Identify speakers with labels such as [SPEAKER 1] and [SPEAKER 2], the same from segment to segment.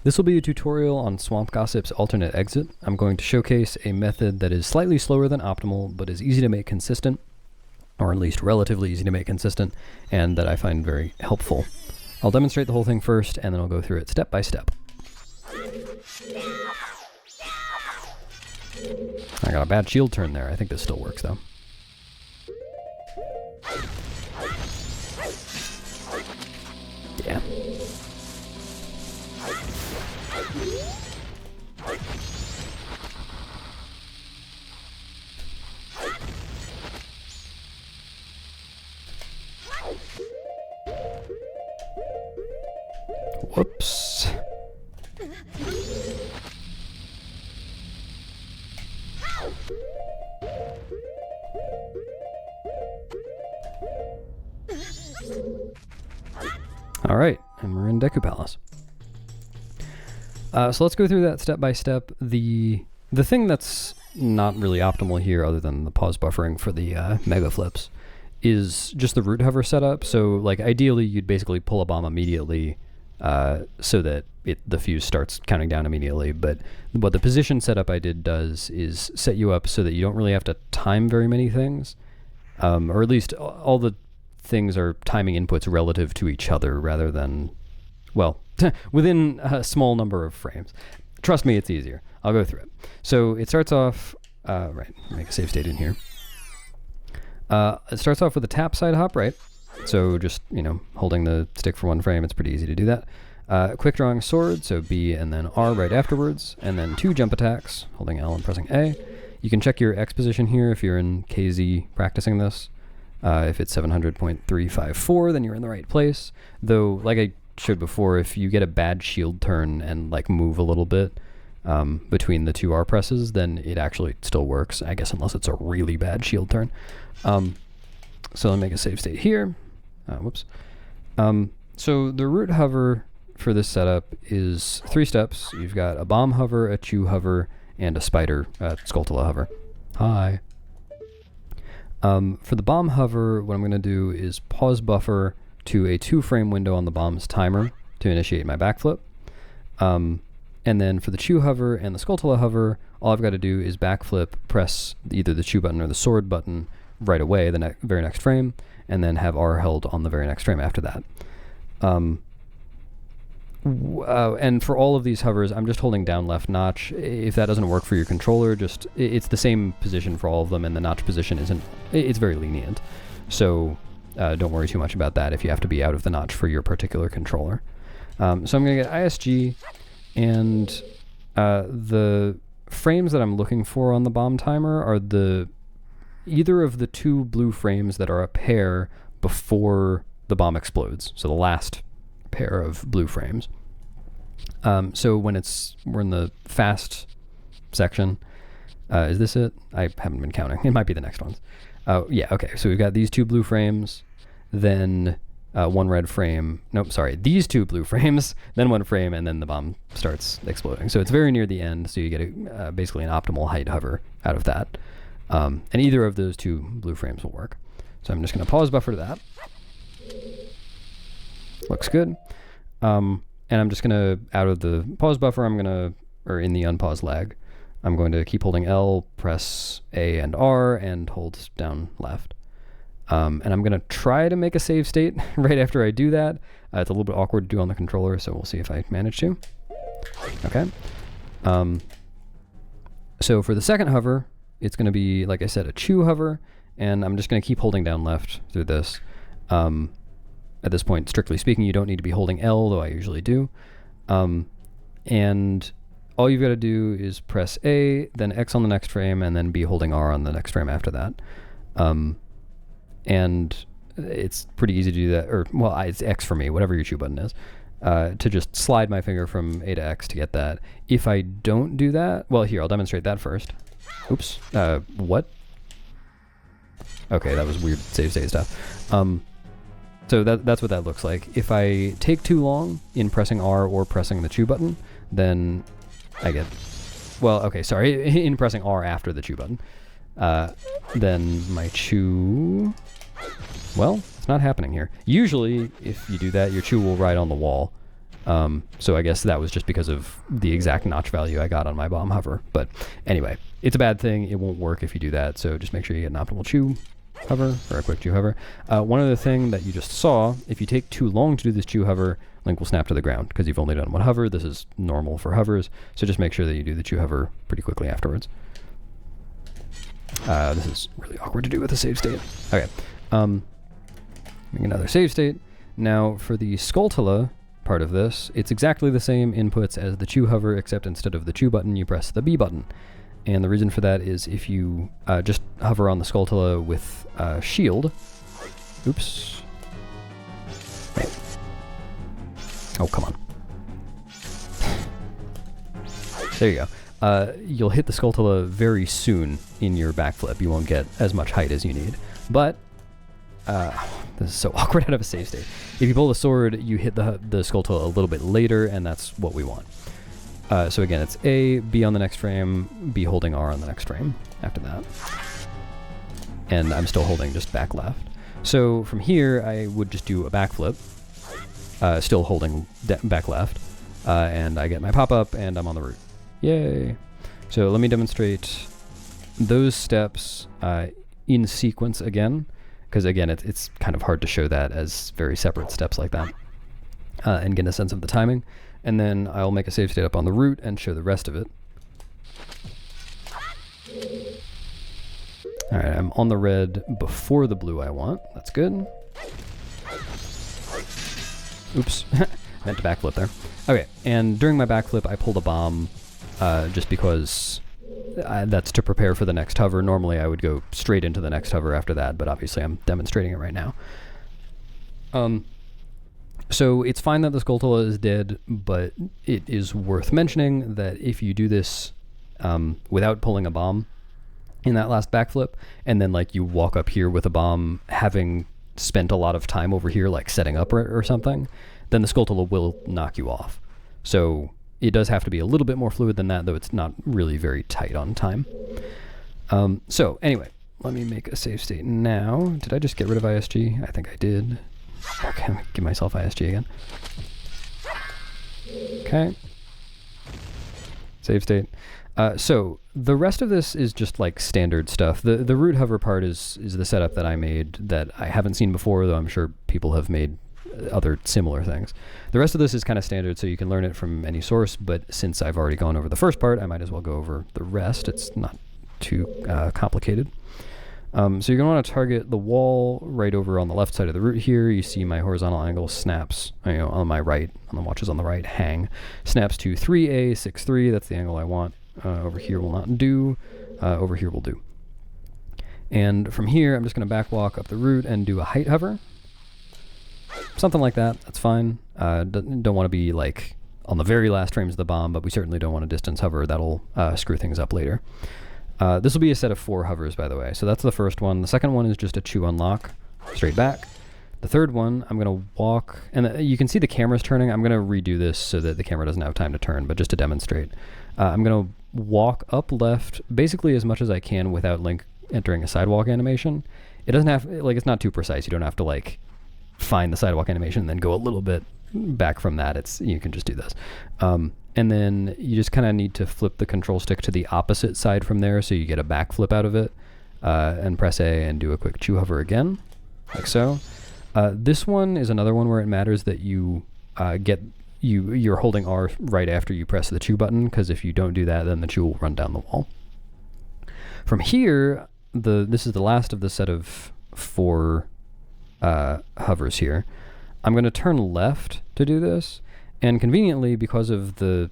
[SPEAKER 1] This will be a tutorial on Swamp Gossip's alternate exit. I'm going to showcase a method that is slightly slower than optimal, but is easy to make consistent, or at least relatively easy to make consistent, and that I find very helpful. I'll demonstrate the whole thing first, and then I'll go through it step by step. I got a bad shield turn there. I think this still works, though. Yeah. Whoops. All right, and we're in Deku Palace. So let's go through that step by step. The thing that's not really optimal here, other than the pause buffering for the mega flips, is just the root hover setup. So like ideally, you'd basically pull a bomb immediately, so that the fuse starts counting down immediately. But what the position setup I did does is set you up so that you don't really have to time very many things, or at least all the things are timing inputs relative to each other rather than, well, within a small number of frames. Trust me, it's easier. I'll go through it. So it starts off, right, make a save state in here. It starts off with a tap side hop, right? So just, holding the stick for one frame, it's pretty easy to do that. Quick drawing sword, so B and then R right afterwards, and then 2 jump attacks, holding L and pressing A. You can check your X position here if you're in KZ practicing this. If it's 700.354, then you're in the right place. Though, like I showed before, if you get a bad shield turn and move a little bit between the 2 R presses, then it actually still works, I guess, unless it's a really bad shield turn. So let me make a save state here. Whoops. So the root hover for this setup is 3 steps. You've got a bomb hover, a chew hover, and a spider, Skulltula hover. Hi. For the bomb hover, what I'm going to do is pause buffer to a 2-frame window on the bomb's timer to initiate my backflip. And then for the chew hover and the Skulltula hover, all I've got to do is backflip, press either the chew button or the sword button right away, the very next frame, and then have R held on the very next frame after that. And for all of these hovers, I'm just holding down left notch. If that doesn't work for your controller, it's the same position for all of them, and the notch position it's very lenient. So don't worry too much about that if you have to be out of the notch for your particular controller. So I'm going to get ISG, and the frames that I'm looking for on the bomb timer are either of the 2 blue frames that are a pair before the bomb explodes. So the last pair of blue frames. So when we're in the fast section, is this it? I haven't been counting. It might be the next ones. Yeah, okay. So we've got these 2 blue frames, then 1 red frame. Nope, sorry. These 2 blue frames, then 1 frame, and then the bomb starts exploding. So it's very near the end, so you get basically an optimal height hover out of that. And either of those 2 blue frames will work. So I'm just going to pause buffer that. Looks good. And I'm just going to, out of the pause buffer, or in the unpause lag, I'm going to keep holding L, press A and R, and hold down left. And I'm going to try to make a save state right after I do that. It's a little bit awkward to do on the controller, so we'll see if I manage to. Okay. So for the second hover, it's going to be, like I said, a chew hover, and I'm just going to keep holding down left through this. At this point, strictly speaking, you don't need to be holding L, though I usually do. And all you've got to do is press A, then X on the next frame, and then be holding R on the next frame after that. And it's pretty easy to do that, or, well, it's X for me, whatever your chew button is, to just slide my finger from A to X to get that. If I don't do that, well, here, I'll demonstrate that first. Oops. What? Okay, that was weird save state stuff. So that's what that looks like. If I take too long in pressing R or pressing the chew button, then I get, well, okay, sorry, in pressing R after the chew button, then my chew, well, it's not happening here. Usually, if you do that, your chew will ride on the wall, So I guess that was just because of the exact notch value I got on my bomb hover. But anyway, it's a bad thing. It won't work if you do that. So just make sure you get an optimal chew hover or a quick chew hover. One other thing that you just saw, if you take too long to do this chew hover, Link will snap to the ground because you've only done one hover. This is normal for hovers. So just make sure that you do the chew hover pretty quickly afterwards. This is really awkward to do with a save state. Okay. Make another save state. Now for the Skulltula part of this, it's exactly the same inputs as the chew hover, except instead of the chew button, you press the B button. And the reason for that is if you just hover on the Skulltula with shield. Oops. Wait. Oh, come on. There you go. You'll hit the Skulltula very soon in your backflip. You won't get as much height as you need. But this is so awkward out of a save state. If you pull the sword, you hit the Skulltula a little bit later, and that's what we want. So again, it's A, B on the next frame, B holding R on the next frame after that. And I'm still holding just back left. So from here, I would just do a backflip, still holding back left, and I get my pop-up, and I'm on the route. Yay! So let me demonstrate those steps in sequence again, because again, it's kind of hard to show that as very separate steps like that, and get a sense of the timing. And then I'll make a save state up on the route and show the rest of it. Alright, I'm on the red before the blue I want. That's good. Oops. Meant to backflip there. Okay, and during my backflip I pulled a bomb just because that's to prepare for the next hover. Normally I would go straight into the next hover after that, but obviously I'm demonstrating it right now. So it's fine that the Skulltula is dead, but it is worth mentioning that if you do this without pulling a bomb in that last backflip, and then like you walk up here with a bomb having spent a lot of time over here like setting up or something, then the Skulltula will knock you off. So it does have to be a little bit more fluid than that, though it's not really very tight on time. So anyway, let me make a save state now. Did I just get rid of ISG? I think I did. Okay, I'm gonna give myself ISG again. Okay. Save state. So the rest of this is just like standard stuff. The root hover part is the setup that I made that I haven't seen before, though I'm sure people have made other similar things. The rest of this is kind of standard, so you can learn it from any source, but since I've already gone over the first part, I might as well go over the rest. It's not too complicated. So you're going to want to target the wall right over on the left side of the route here. You see my horizontal angle snaps, on my right, on the watches on the right, hang. Snaps to 3A, 6-3, that's the angle I want. Over here will not do, over here will do. And from here, I'm just going to backwalk up the route and do a height hover. Something like that, that's fine. Don't want to be like on the very last frames of the bomb, but we certainly don't want a distance hover. That'll screw things up later. This will be a set of 4 hovers, by the way. So that's the first one. The second one is just a chew unlock, straight back. The third one, I'm going to walk, and you can see the camera's turning. I'm going to redo this so that the camera doesn't have time to turn, but just to demonstrate. I'm going to walk up left basically as much as I can without Link entering a sidewalk animation. It doesn't have, like, it's not too precise. You don't have to, like, find the sidewalk animation and then go a little bit back from that. You can just do this. And then you just kind of need to flip the control stick to the opposite side from there so you get a backflip out of it, and press A and do a quick chew hover again, like so. This one is another one where it matters that you you're holding R right after you press the chew button, because if you don't do that, then the chew will run down the wall. From here, this is the last of the set of 4 hovers here. I'm going to turn left to do this. And conveniently, because of the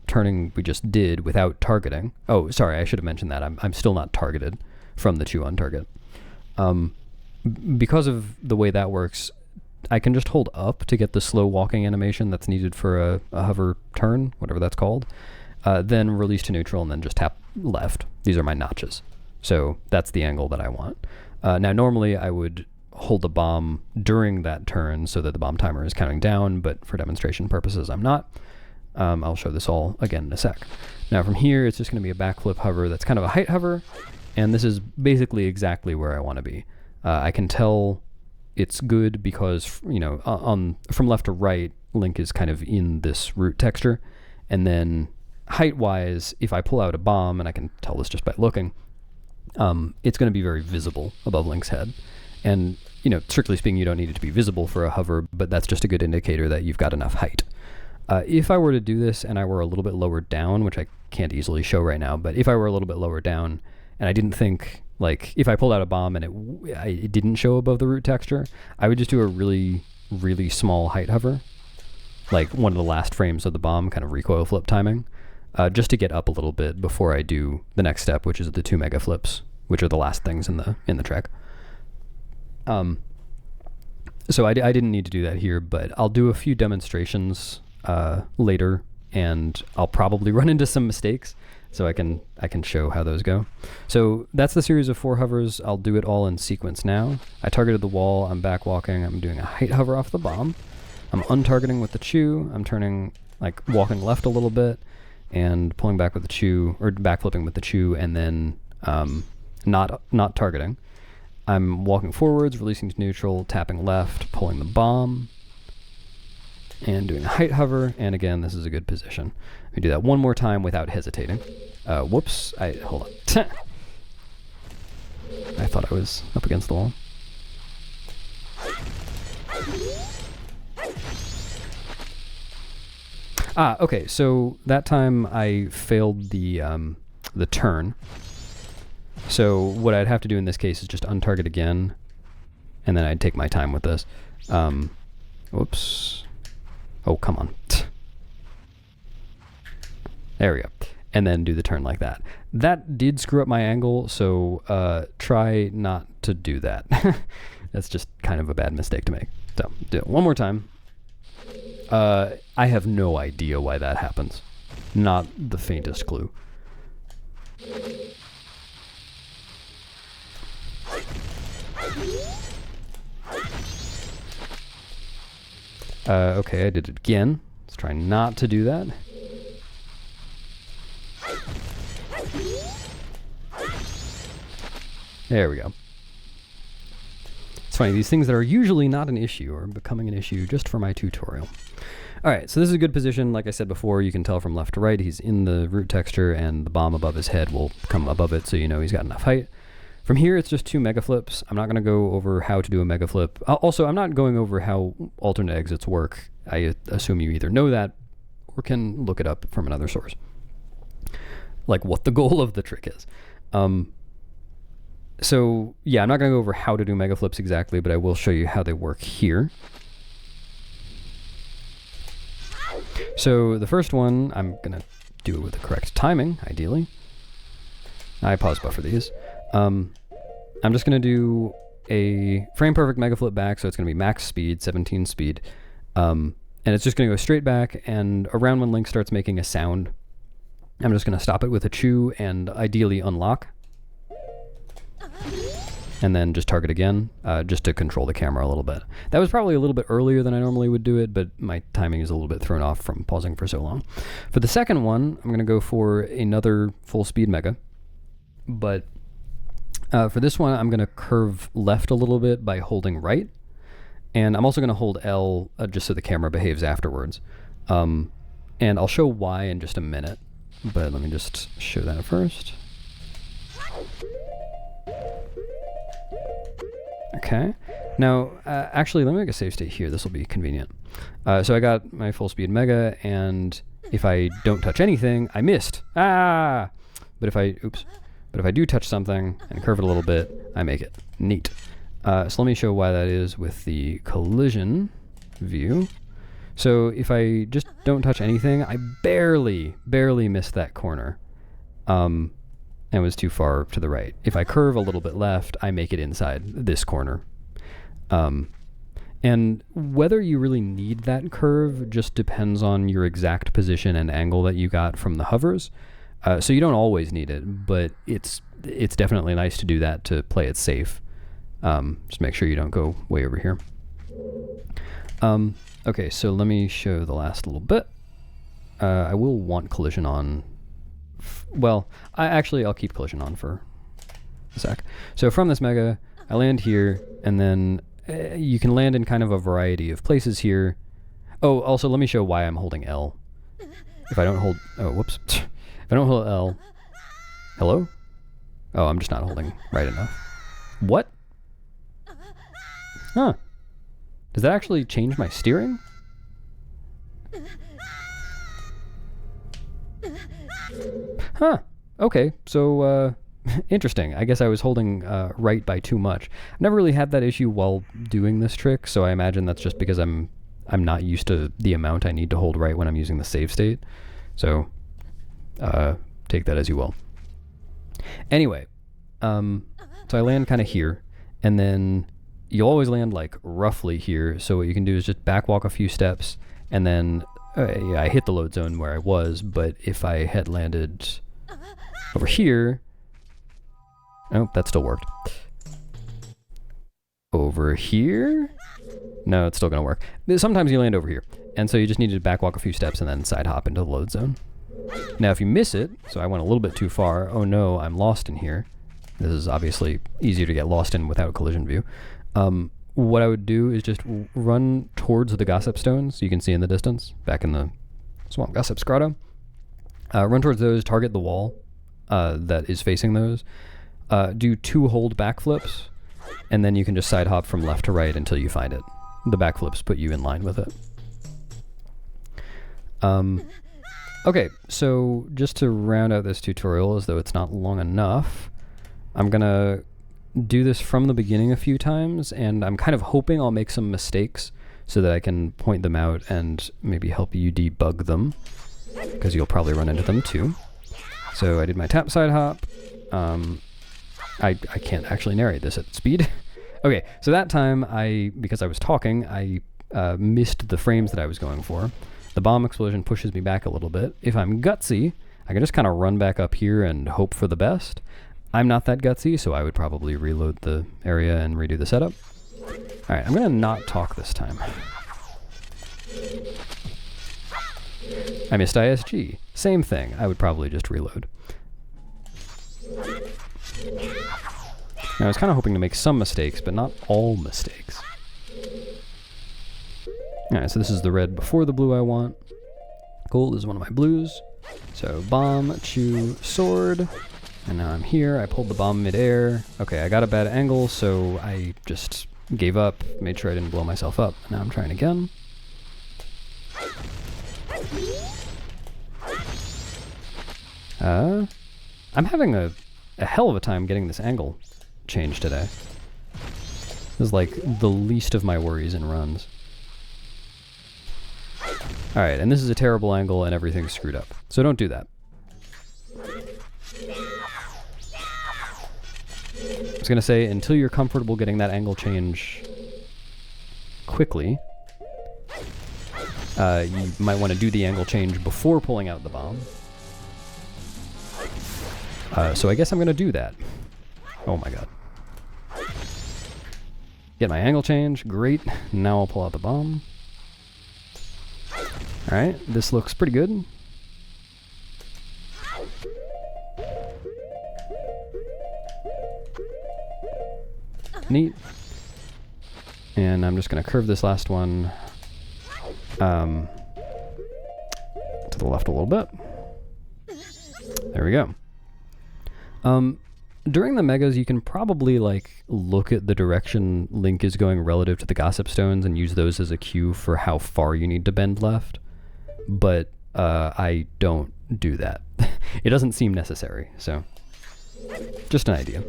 [SPEAKER 1] turning we just did without targeting... Oh, sorry, I should have mentioned that. I'm still not targeted from the chew on target. Because of the way that works, I can just hold up to get the slow walking animation that's needed for a hover turn, whatever that's called, then release to neutral, and then just tap left. These are my notches. So that's the angle that I want. Now, normally I would hold the bomb during that turn so that the bomb timer is counting down, but for demonstration purposes I'm not. I'll show this all again in a sec. Now from here it's just going to be a backflip hover that's kind of a height hover, and this is basically exactly where I want to be. I can tell it's good because from left to right Link is kind of in this root texture. And then height-wise, if I pull out a bomb, and I can tell this just by looking, it's going to be very visible above Link's head. And, you know, strictly speaking, you don't need it to be visible for a hover, but that's just a good indicator that you've got enough height. If I were to do this and I were a little bit lower down, which I can't easily show right now, but if I were a little bit lower down and I didn't think, like, if I pulled out a bomb and it didn't show above the root texture, I would just do a really, really small height hover, like one of the last frames of the bomb, kind of recoil flip timing, just to get up a little bit before I do the next step, which is the 2 mega flips, which are the last things in the track. So I didn't need to do that here, but I'll do a few demonstrations later, and I'll probably run into some mistakes, so I can show how those go. So that's the series of 4 hovers. I'll do it all in sequence now. I targeted the wall, I'm back walking, I'm doing a height hover off the bomb. I'm untargeting with the chew, I'm turning, like, walking left a little bit, and pulling back with the chew, or backflipping with the chew, and then not targeting. I'm walking forwards, releasing to neutral, tapping left, pulling the bomb, and doing a height hover, and again, this is a good position. Let me do that one more time without hesitating. Whoops, hold on. I thought I was up against the wall. Okay, so that time I failed the turn. So what I'd have to do in this case is just untarget again, and then I'd take my time with this. Whoops. Oh, come on. There we go. And then do the turn like that. That did screw up my angle, so try not to do that. That's just kind of a bad mistake to make. So do it one more time. I have no idea why that happens. Not the faintest clue. Okay, I did it again. Let's try not to do that. There we go. It's funny, these things that are usually not an issue are becoming an issue just for my tutorial. Alright, so this is a good position. Like I said before, you can tell from left to right, he's in the root texture, and the bomb above his head will come above it, so you know he's got enough height. From here, it's just 2 mega flips. I'm not going to go over how to do a mega flip. Also, I'm not going over how alternate exits work. I assume you either know that or can look it up from another source, like what the goal of the trick is. So yeah, I'm not going to go over how to do mega flips exactly, but I will show you how they work here. So the first one, I'm going to do it with the correct timing, ideally. I pause buffer these. I'm just going to do a frame perfect mega flip back, so it's going to be max speed, 17 speed. And it's just going to go straight back, and around when Link starts making a sound, I'm just going to stop it with a chew and ideally unlock. And then just target again, just to control the camera a little bit. That was probably a little bit earlier than I normally would do it, but my timing is a little bit thrown off from pausing for so long. For the second one, I'm going to go for another full speed mega. But for this one, I'm going to curve left a little bit by holding right. And I'm also going to hold L just so the camera behaves afterwards. And I'll show Y in just a minute. But let me just show that first. Okay. Now, actually, let me make a save state here. This will be convenient. So I got my full speed mega, and if I don't touch anything, I missed. Ah! But if I do touch something and curve it a little bit, I make it. Neat. So let me show why that is with the collision view. So if I just don't touch anything, I barely missed that corner. And was too far to the right. If I curve a little bit left, I make it inside this corner. And whether you really need that curve just depends on your exact position and angle that you got from the hovers. So you don't always need it, but it's definitely nice to do that to play it safe. Just make sure you don't go way over here. Okay, so let me show the last little bit. I will want collision on. Well, I'll keep collision on for a sec. So from this mega, I land here, and then you can land in kind of a variety of places here. Oh, also, let me show why I'm holding L. If I don't hold... Oh, whoops. If I don't hold L... Hello? Oh, I'm just not holding right enough. What? Huh. Does that actually change my steering? Huh. Okay, so, interesting. I guess I was holding right by too much. I've never really had that issue while doing this trick, so I imagine that's just because I'm not used to the amount I need to hold right when I'm using the save state. So, take that as you will. Anyway, so I land kind of here, and then you'll always land like roughly here, so what you can do is just backwalk a few steps, and then yeah, I hit the load zone where I was, but if I had landed over here... Oh, that still worked. Over here? No, it's still going to work. Sometimes you land over here, and so you just need to backwalk a few steps and then side hop into the load zone. Now, if you miss it, so I went a little bit too far, oh no, I'm lost in here. This is obviously easier to get lost in without collision view. What I would do is just run towards the gossip stones you can see in the distance, back in the swamp gossip grotto. Run towards those, target the wall that is facing those. Do 2 hold backflips, and then you can just side hop from left to right until you find it. The backflips put you in line with it. Okay, so just to round out this tutorial, as though it's not long enough, I'm gonna do this from the beginning a few times, and I'm kind of hoping I'll make some mistakes so that I can point them out and maybe help you debug them, because you'll probably run into them too. So I did my tap side hop. I can't actually narrate this at speed. Okay, so that time, because I was talking, I missed the frames that I was going for. The bomb explosion pushes me back a little bit. If I'm gutsy, I can just kind of run back up here and hope for the best. I'm not that gutsy, so I would probably reload the area and redo the setup. Alright, I'm going to not talk this time. I missed ISG. Same thing. I would probably just reload. Now, I was kind of hoping to make some mistakes, but not all mistakes. Alright, so this is the red before the blue I want. Cool, this is one of my blues. So bomb, chew, sword. And now I'm here, I pulled the bomb midair. Okay, I got a bad angle, so I just gave up, made sure I didn't blow myself up. Now I'm trying again. I'm having a hell of a time getting this angle changed today. This is like the least of my worries in runs. Alright, and this is a terrible angle and everything's screwed up. So don't do that. I was going to say, until you're comfortable getting that angle change quickly, you might want to do the angle change before pulling out the bomb. So I guess I'm going to do that. Oh my god. Get my angle change, great. Now I'll pull out the bomb. Alright, this looks pretty good. Neat. And I'm just going to curve this last one to the left a little bit. There we go. During the megas, you can probably like look at the direction Link is going relative to the gossip stones and use those as a cue for how far you need to bend left. But I don't do that. It doesn't seem necessary, so just an idea.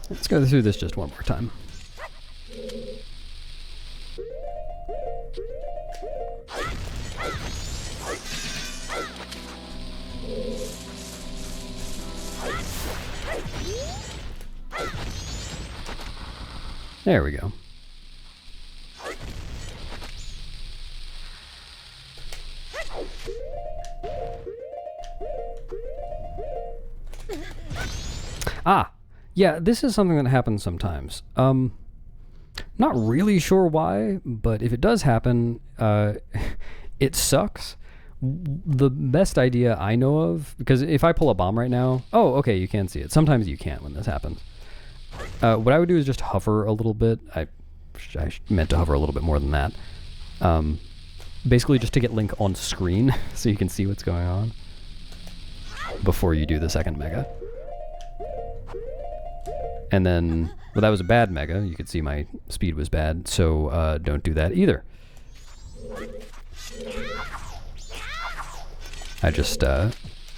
[SPEAKER 1] Let's go through this just one more time. There we go. Ah! Yeah, this is something that happens sometimes. Not really sure why, but if it does happen, it sucks. The best idea I know of, because if I pull a bomb right now, oh, okay, you can see it. Sometimes you can't when this happens. What I would do is just hover a little bit. I meant to hover a little bit more than that. Basically just to get Link on screen so you can see what's going on before you do the second mega. And then, well, that was a bad mega. You could see my speed was bad, so don't do that either. I just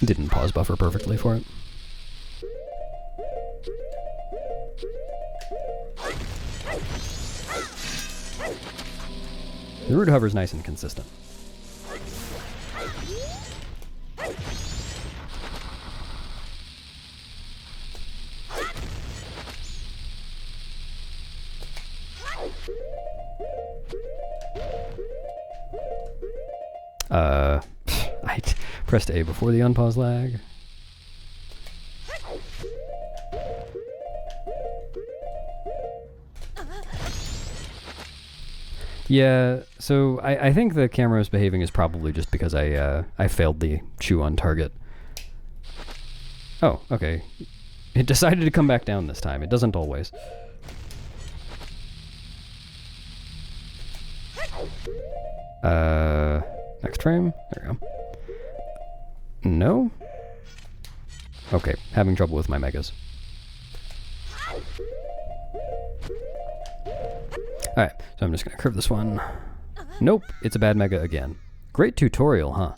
[SPEAKER 1] didn't pause buffer perfectly for it. The root hover's nice and consistent. I pressed A before the unpause lag. Yeah, so I think the camera's behaving is probably just because I failed the chew on target. Oh, okay. It decided to come back down this time. It doesn't always. Next frame? There we go. No? Okay, having trouble with my megas. Alright, so I'm just gonna curve this one. Nope, it's a bad mega again. Great tutorial, huh?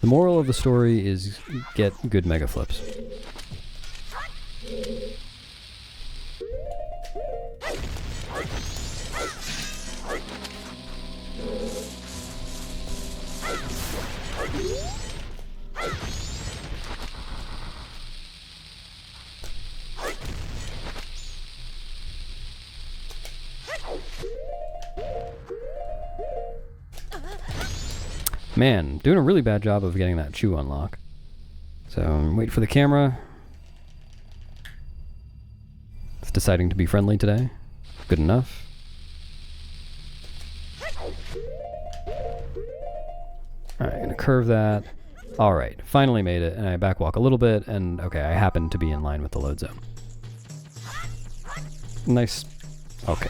[SPEAKER 1] The moral of the story is get good mega flips. Man, doing a really bad job of getting that chew unlock. So, wait for the camera. It's deciding to be friendly today. Good enough. Alright, gonna curve that. Alright, finally made it, and I backwalk a little bit, and okay, I happen to be in line with the load zone. Nice. Okay.